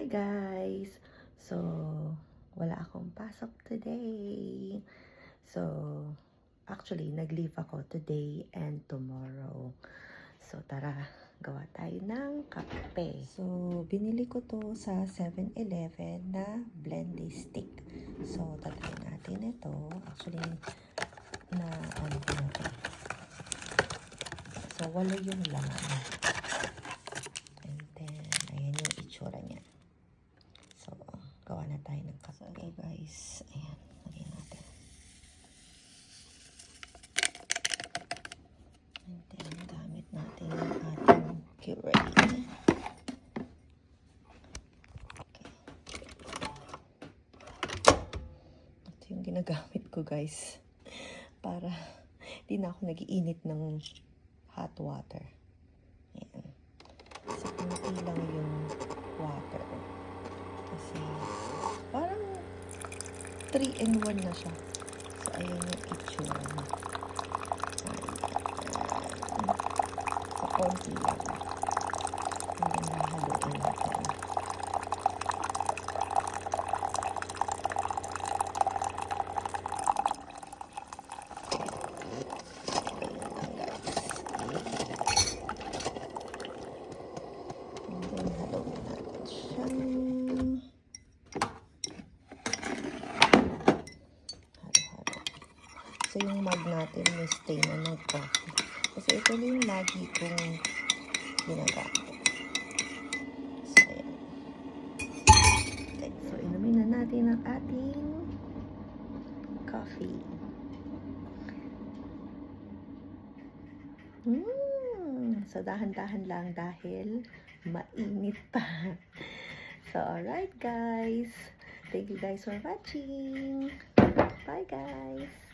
Hi guys! So, wala akong pasok today. So, actually, nag-leave ako today and tomorrow. So, tara, gawa tayo ng kape. So, binili ko to sa 7-Eleven na blendy stick. So, tatry natin ito. Actually, na ano ko na to. So, wala yung laman. And then, ayan yung itsura niya. So, gawa na tayo ng kape. So, guys, ayan, lagyan natin. And then, gamit natin yung ating Keurig. Okay. Ito yung ginagamit ko, guys. Para di na ako nag-iinit ng hot water. Ayan. So, kunti lang yung water. Kasi, parang 3-in-1 na siya. So, ayan yung itsura niya. Ayan. So, konti lang. And then, haluin natin. And then, haluin natin siya. So, yung mug natin may stain na ng coffee. Kasi ito na yung lagi kong ginagamit. So, ayan. Okay, so, inumin na natin ang ating coffee. So, dahan-dahan lang dahil mainit pa. So, alright guys. Thank you guys for watching. Bye guys.